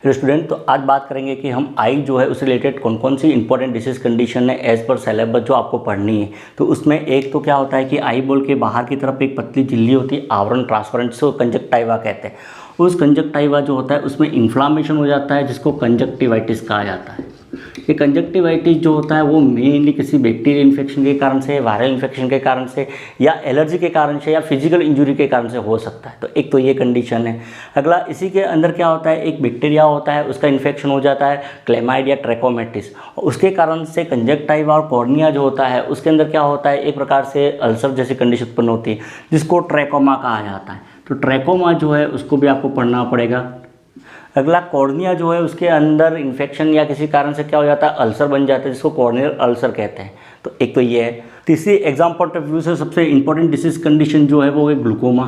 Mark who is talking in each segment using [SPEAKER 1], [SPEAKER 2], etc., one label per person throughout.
[SPEAKER 1] Hello student, तो आज बात करेंगे कि हम आई जो है उससे रिलेटेड कौन कौन सी इंपॉर्टेंट डिसीज कंडीशन है एज पर सिलेबस जो आपको पढ़नी है। तो उसमें एक तो क्या होता है कि आई बॉल के बाहर की तरफ एक पतली झिल्ली होती है, आवरण ट्रांसपेरेंट, जिसको कंजक्टाइवा कहते हैं। उस कंजक्टाइवा जो होता है उसमें इन्फ्लामेशन हो जाता है, जिसको कंजक्टिवाइटिस कहा जाता है। ये कंजक्टिवाइटिस जो होता है वो मेनली किसी बैक्टीरियल इन्फेक्शन के कारण से, वायरल इन्फेक्शन के कारण से, या एलर्जी के कारण से, या फिजिकल इंजरी के कारण से हो सकता है। तो एक तो ये कंडीशन है। अगला, इसी के अंदर क्या होता है, एक बैक्टीरिया होता है, उसका इन्फेक्शन हो जाता है क्लेमाइडिया ट्रैकोमैटिस, उसके कारण से कंजक्टाइवा और कॉर्निया जो होता है उसके अंदर क्या होता है, एक प्रकार से अल्सर जैसी कंडीशन उत्पन्न होती है, जिसको ट्रैकोमा कहा जाता है। तो ट्रैकोमा जो है उसको भी आपको पढ़ना पड़ेगा। अगला, कॉर्निया जो है उसके अंदर इन्फेक्शन या किसी कारण से क्या हो जाता है, अल्सर बन जाता है, जिसको कॉर्नियल अल्सर कहते हैं। तो एक तो ये है। तीसरी एग्जाम पॉइंट ऑफ व्यू से सबसे इंपॉर्टेंट डिसीज कंडीशन जो है वो है ग्लूकोमा।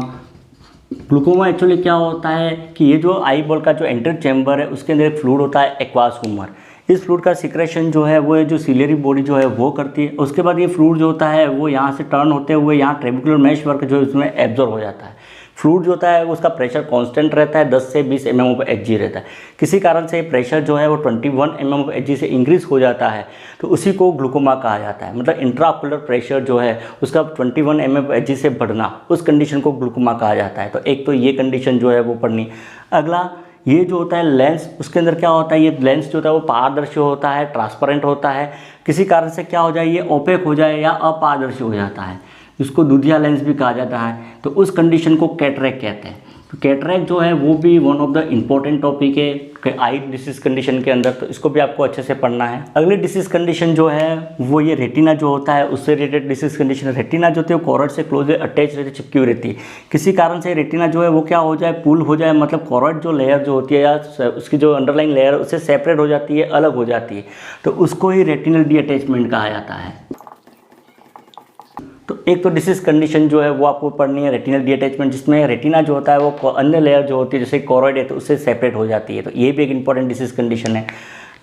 [SPEAKER 1] ग्लूकोमा एक्चुअली क्या होता है कि ये जो आई बॉल का जो एंटर चैम्बर है उसके अंदर एक फ्लूइड होता है, एक्वास ह्यूमर। इस फ्लूइड का सिक्रेशन जो है वो जो सिलेरी बॉडी जो है वो करती है। उसके बाद ये फ्लूइड जो होता है वो यहाँ से टर्न होते हुए यहाँ ट्रेबिकुलर मैश वर्क जो है उसमें एब्जॉर्ब हो जाता है। फ्लूइड जो होता है उसका प्रेशर कांस्टेंट रहता है, 10 से 20 mm/Hg रहता है। किसी कारण से प्रेशर जो है वो 21 mm/Hg से इंक्रीज हो जाता है, तो उसी को ग्लूकोमा कहा जाता है। मतलब इंट्राऑक्यूलर प्रेशर जो है उसका 21 mm/Hg से बढ़ना, उस कंडीशन को ग्लूकोमा कहा जाता है। तो एक तो ये कंडीशन जो है वो पढ़नी। अगला, ये जो होता है लेंस, उसके अंदर क्या होता है, ये लेंस जो होता है वो पारदर्शी होता है, ट्रांसपेरेंट होता है। किसी कारण से क्या हो जाए, ये ओपेक हो जाए या अपारदर्शी हो जाता है, इसको दूधिया लेंस भी कहा जाता है। तो उस कंडीशन को कैटरेक्ट कहते हैं। तो कैटरेक्ट जो है वो भी one of the important topic है आई डिसीज कंडीशन के अंदर, तो इसको भी आपको अच्छे से पढ़ना है। अगली डिसीज कंडीशन जो है वो ये रेटिना जो होता है उससे रिलेटेड डिसीज कंडीशन है। रेटिना जो होती है वो कॉर्ड से क्लोजली अटैच रहती है, चिपकी हुई रहती है। किसी कारण से रेटिना जो है वो क्या हो जाए, पुल हो जाए, मतलब कॉर्ड जो लेयर जो होती है या उसकी जो अंडरलाइन लेयर उससे सेपरेट हो जाती है, अलग हो जाती है, तो उसको ही रेटिनल डीअटैचमेंट कहा जाता है। तो एक तो डिसीज कंडीशन जो है वो आपको पढ़नी है, रेटिनल डीअटैचमेंट, जिसमें रेटिना जो होता है वो अन्य लेयर जो होती है जैसे कॉर्ड है तो उससे सेपरेट हो जाती है। तो ये भी एक इंपॉर्टेंट डिसीज कंडीशन है।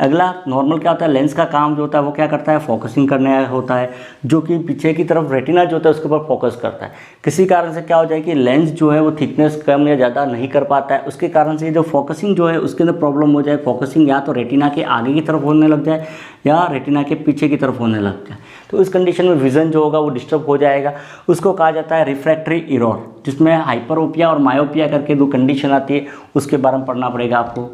[SPEAKER 1] अगला, नॉर्मल क्या होता है, लेंस का काम जो होता है वो क्या करता है, फोकसिंग करने होता है, जो कि पीछे की तरफ रेटिना जो होता है उसके ऊपर फोकस करता है। किसी कारण से क्या हो जाए कि लेंस जो है वो थिकनेस कम या ज़्यादा नहीं कर पाता है, उसके कारण से जो फोकसिंग जो है उसके अंदर प्रॉब्लम हो जाए। फोकसिंग या तो रेटिना के आगे की तरफ होने लग जाए या रेटिना के पीछे की तरफ होने लग जाए, तो इस कंडीशन में विजन जो होगा वो डिस्टर्ब हो जाएगा। उसको कहा जाता है रिफ्रैक्टरी इरर, जिसमें हाइपरोपिया और मायोपिया करके दो कंडीशन आती है, उसके बारे में पढ़ना पड़ेगा आपको।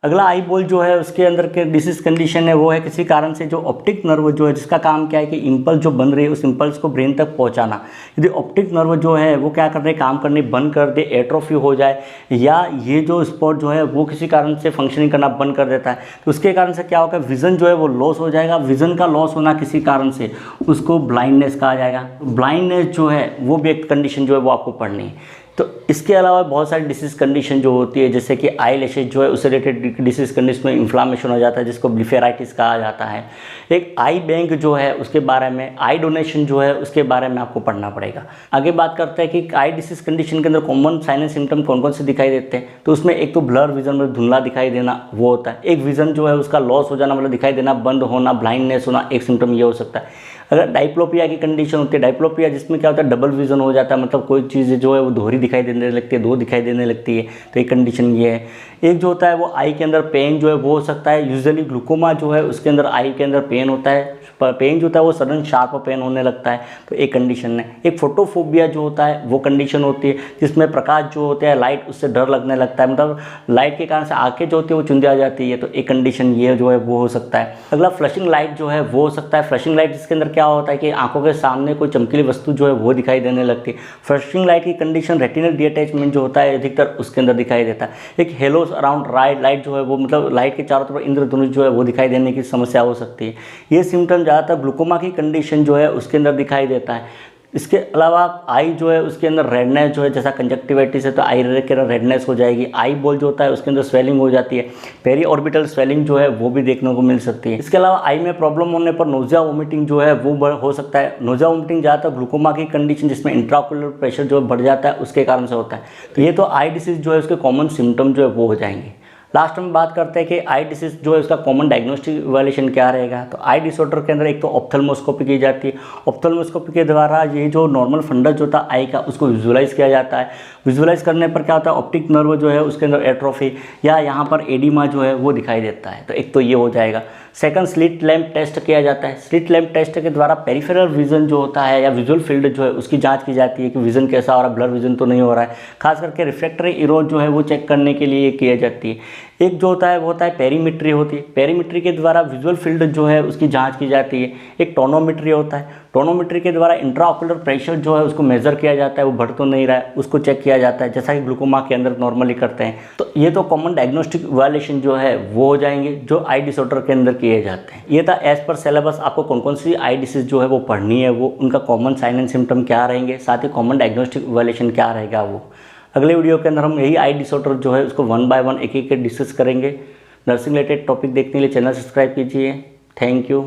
[SPEAKER 1] अगला, आई बॉल जो है उसके अंदर के डिसीज कंडीशन है वो है किसी कारण से जो ऑप्टिक नर्व जो है, जिसका काम क्या है कि इम्पल्स जो बन रही है उस इम्पल्स को ब्रेन तक पहुंचाना। यदि ऑप्टिक नर्व जो है वो क्या कर रहे, काम करने बंद कर दे, एट्रोफी हो जाए, या ये जो स्पॉट जो है वो किसी कारण से फंक्शनिंग करना बंद कर देता है, तो उसके कारण से क्या होगा, विजन जो है वो लॉस हो जाएगा। विजन का लॉस होना किसी कारण से उसको ब्लाइंडनेस कहा जाएगा। ब्लाइंडनेस जो है वो भी एक कंडीशन जो है वो आपको पढ़नी है। तो इसके अलावा बहुत सारी डिसीज कंडीशन जो होती है, जैसे कि आई लैशेज जो है उससे रिलेटेड डिसीज कंडीशन में इन्फ्लामेशन हो जाता है, जिसको ब्लिफेराइटिस कहा जाता है। एक आई बैंक जो है उसके बारे में, आई डोनेशन जो है उसके बारे में आपको पढ़ना पड़ेगा। आगे बात करते हैं कि आई डिसीज कंडीशन के अंदर कॉमन साइन एंड सिम्टम कौन कौन से दिखाई देते हैं। तो उसमें एक तो ब्लर विजन, मतलब धुंधला दिखाई देना वो होता है। एक विजन जो है उसका लॉस हो जाना, मतलब दिखाई देना बंद होना, ब्लाइंडनेस होना, एक सिम्टम ये हो सकता है। अगर डाइप्लोपिया की कंडीशन होती है, डाइप्लोपिया जिसमें क्या होता है, डबल विजन हो जाता है, मतलब कोई चीज़ जो है वो दोहरी दिखाई देने लगती है, दो दिखाई देने लगती है, तो एक कंडीशन ये है। एक जो होता है वो आई के अंदर पेन जो है वो हो सकता है। यूजुअली ग्लूकोमा जो है उसके अंदर आई के अंदर पेन होता है, पेन जो होता है वो सडन शार्प पेन होने लगता है, तो एक कंडीशन है। एक फोटोफोबिया जो होता है वो कंडीशन होती है, जिसमें प्रकाश जो होते हैं लाइट उससे डर लगने लगता है, मतलब लाइट के कारण से आंखें जो होती है वो चुंधिया जाती है, तो एक कंडीशन ये जो है वो हो सकता है। अगला, फ्लशिंग लाइट जो है वो हो सकता है। फ्लशिंग लाइट जिसके अंदर क्या होता है कि आंखों के सामने कोई चमकीली वस्तु जो है वो दिखाई देने लगती है। फ्लशिंग लाइट की कंडीशन रेटिनल डीअटैचमेंट जो होता है अधिकतर उसके अंदर दिखाई देता है। एक हेलोस अराउंड लाइट जो है वो, मतलब लाइट के चारों तरफ इंद्रधनुष जो है वो दिखाई देने की समस्या हो सकती है। ये सिम्टम ज़्यादातर ग्लूकोमा की कंडीशन जो है उसके अंदर दिखाई देता है। इसके अलावा आई जो है उसके अंदर रेडनेस जो है, जैसा कंजक्टिवाइटिस है तो आई के अंदर रेडनेस हो जाएगी। आई बॉल जो होता है उसके अंदर स्वेलिंग हो जाती है। पेरी ऑर्बिटल स्वेलिंग जो है वो भी देखने को मिल सकती है। इसके अलावा आई में प्रॉब्लम होने पर नोजिया वोमिटिंग जो है वो हो सकता है। नोजिया वोमिटिंग ज़्यादातर ग्लूकोमा की कंडीशन जिसमें इंट्राऑक्यूलर प्रेशर जो बढ़ जाता है उसके कारण से होता है। तो ये तो आई डिसीज जो है उसके कॉमन सिम्टम जो है वो हो जाएंगे। लास्ट में बात करते हैं कि आई डिसीज जो है उसका कॉमन डायग्नोस्टिक इवैल्यूएशन क्या रहेगा। तो आई डिसऑर्डर के अंदर एक तो ऑप्थेल्मोस्कोपी की जाती है। ऑप्थेल्मोस्कोपी के द्वारा ये जो नॉर्मल फंडस जो होता है आई का उसको विजुअलाइज किया जाता है। विजुअलाइज करने पर क्या होता है, ऑप्टिक नर्व जो है उसके अंदर एट्रोफी या यहाँ पर एडिमा जो है वो दिखाई देता है। तो एक तो ये हो जाएगा। सेकंड, स्लिट लैम्प टेस्ट किया जाता है। स्लिट लैम्प टेस्ट के द्वारा पेरिफेरल विजन जो होता है या विजुअल फील्ड जो है उसकी जांच की जाती है कि विजन कैसा हो रहा है, ब्लर विजन तो नहीं हो रहा है। खास करके रिफ्रैक्टरी इरोज जो है वो चेक करने के लिए किया जाती है। एक जो होता है वो होता है पेरीमेट्री होती है। पेरीमेट्री के द्वारा विजुअल फील्ड जो है उसकी जांच की जाती है। एक टोनोमेट्री होता है। टोनोमेट्री के द्वारा इंट्राऑकुलर प्रेशर जो है उसको मेजर किया जाता है, वो बढ़ तो नहीं रहा है उसको चेक किया जाता है, जैसा कि ग्लूकोमा के अंदर नॉर्मली करते हैं। तो ये तो कॉमन डायग्नोस्टिक इवैल्यूएशन जो है वो हो जाएंगे जो आई डिसऑर्डर के अंदर किए जाते हैं। ये था एज पर सिलेबस आपको कौन कौन सी आई डिसीज जो है वो पढ़नी है, वो उनका कॉमन साइन एंड सिम्टम क्या रहेंगे, साथ ही कॉमन डायग्नोस्टिक इवैल्यूएशन क्या रहेगा। वो अगले वीडियो के अंदर हम यही आई डिसऑर्डर जो है उसको 1 बाय 1 एक एक डिस्कस करेंगे। नर्सिंग रिलेटेड टॉपिक देखने के लिए चैनल सब्सक्राइब कीजिए। Thank you.